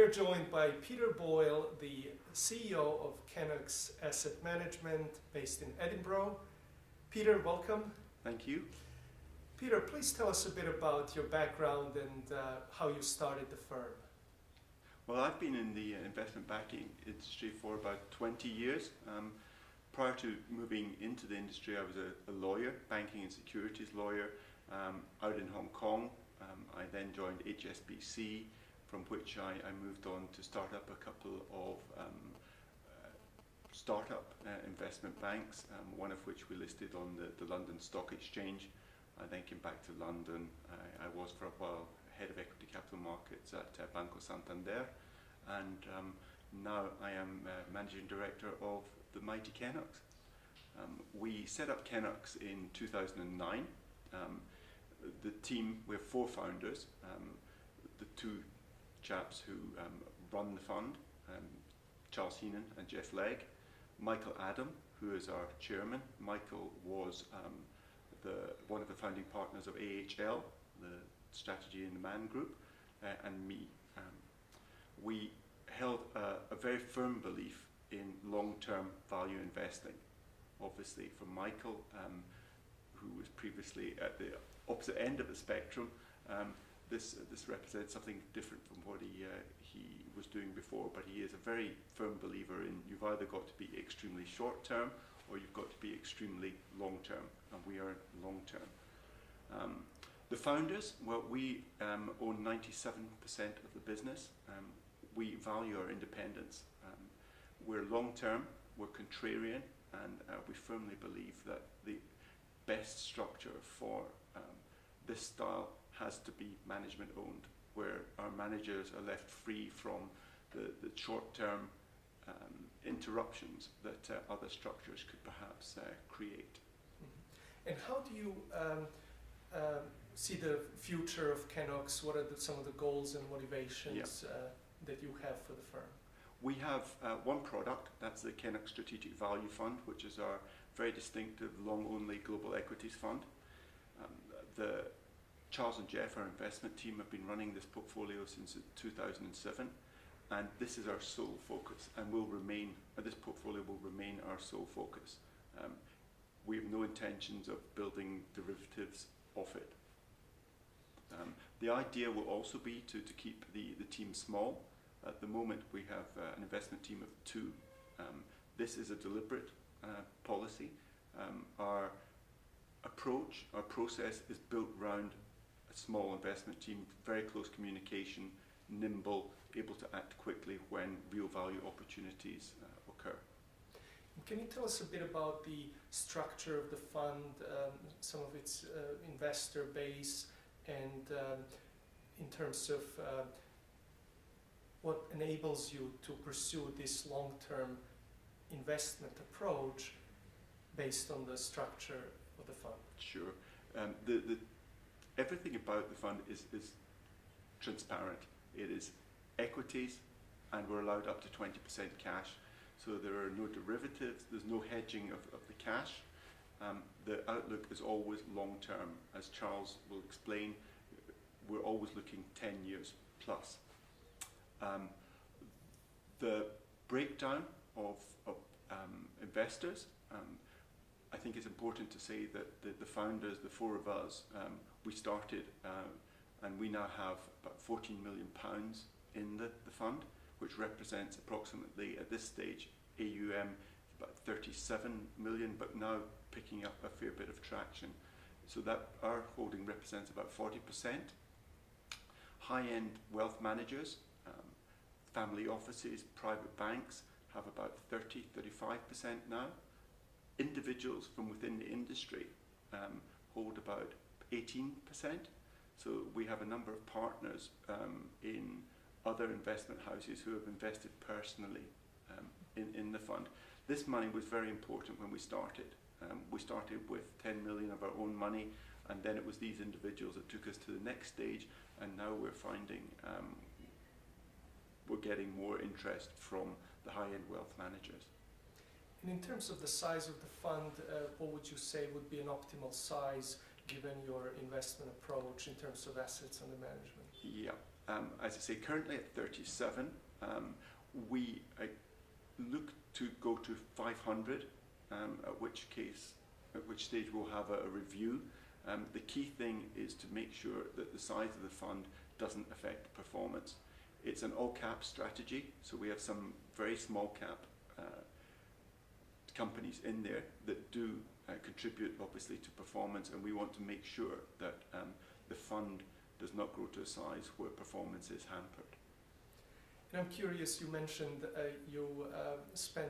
are joined by Peter Boyle, the CEO of Kennox Asset Management based in Edinburgh. Peter, welcome. Thank you. Peter, please tell us a bit about your background and how you started the firm. Well, I've been in the investment banking industry for about 20 years. Prior to moving into the industry, I was a lawyer, banking and securities lawyer, out in Hong Kong. I then joined HSBC, from which I moved on to start up a couple of startup investment banks, one of which we listed on the London Stock Exchange. I then came back to London. I was for a while head of equity capital markets at Banco Santander, and now I am managing director of the mighty Kennox. We set up Kennox in 2009. The team, we have 4 founders, the 2 chaps who run the fund, Charles Heenan and Jeff Legg, Michael Adam, who is our chairman. Michael was one of the founding partners of AHL, the Strategy in the Man Group, and me. We held a very firm belief in long-term value investing. Obviously, for Michael, who was previously at the opposite end of the spectrum, this represents something different from what he was doing before, but he is a very firm believer in you've either got to be extremely short-term or you've got to be extremely long-term, and we are long-term. The founders, well, we own 97% of the business. We value our independence. We're long-term, we're contrarian, and we firmly believe that the best structure for this style has to be management owned, where our managers are left free from the short-term interruptions that other structures could perhaps create. Mm-hmm. And how do you see the future of Kennox? What are some of the goals and motivations that you have for the firm? We have one product, that's the Kennox Strategic Value Fund, which is our very distinctive long-only global equities fund. Charles and Jeff, our investment team, have been running this portfolio since 2007, and this is our sole focus, and this portfolio will remain our sole focus. We have no intentions of building derivatives off it. The idea will also be to keep the team small. At the moment we have an investment team of 2. This is a deliberate policy. Our approach, our process is built around a small investment team, very close communication, nimble, able to act quickly when real value opportunities occur. Can you tell us a bit about the structure of the fund, some of its investor base, and in terms of what enables you to pursue this long-term investment approach based on the structure of the fund? Sure. Everything about the fund is transparent. It is equities, and we're allowed up to 20% cash. So there are no derivatives, there's no hedging of the cash. The outlook is always long-term. As Charles will explain, we're always looking 10 years plus. The breakdown of investors, I think it's important to say that the founders, the 4 of us, we started and we now have about £14 million in the fund, which represents approximately, at this stage, AUM about 37 million, but now picking up a fair bit of traction. So that our holding represents about 40%. High-end wealth managers, family offices, private banks have about 30-35% now. Individuals from within the industry hold about 18%. So we have a number of partners in other investment houses who have invested personally in the fund. This money was very important when we started. We started with 10 million of our own money, and then it was these individuals that took us to the next stage, and now we're finding we're getting more interest from the high-end wealth managers. And in terms of the size of the fund, what would you say would be an optimal size given your investment approach in terms of assets under management? Yeah, as I say, currently at 37. We look to go to 500, at which stage we'll have a review. The key thing is to make sure that the size of the fund doesn't affect performance. It's an all-cap strategy, so we have some very small cap companies in there that do contribute obviously to performance, and we want to make sure that the fund does not grow to a size where performance is hampered. And I'm curious, you mentioned you spent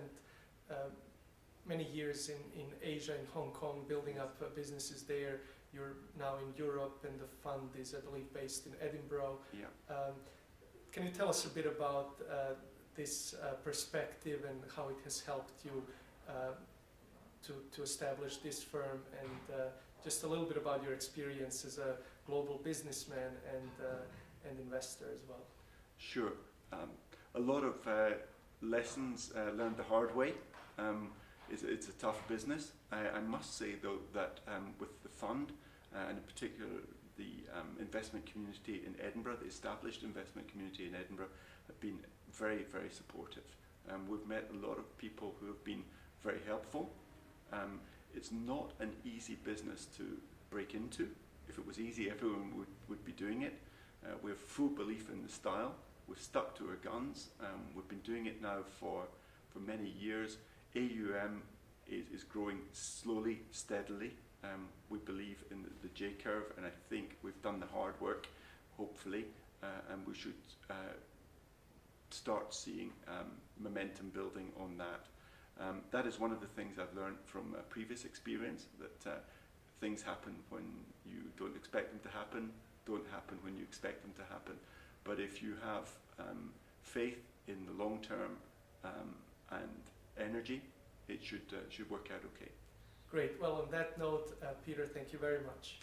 many years in Asia, in Hong Kong, building up businesses there. You're now in Europe, and the fund is, I believe, based in Edinburgh. Yeah. Can you tell us a bit about this perspective and how it has helped you to establish this firm, and just a little bit about your experience as a global businessman and investor as well? Sure. A lot of lessons learned the hard way. It's a tough business. I must say, though, that with the fund, and in particular the investment community in Edinburgh, the established investment community in Edinburgh, have been very, very supportive. We've met a lot of people who have been very helpful. It's not an easy business to break into. If it was easy, everyone would be doing it. We have full belief in the style. We've stuck to our guns. We've been doing it now for many years. AUM is growing slowly, steadily. We believe in the J-curve, and I think we've done the hard work, hopefully, and we should start seeing momentum building on that. That is one of the things I've learned from a previous experience, that things happen when you don't expect them to happen, don't happen when you expect them to happen. But if you have faith in the long term and energy, it should work out okay. Great. Well, on that note, Peter, thank you very much.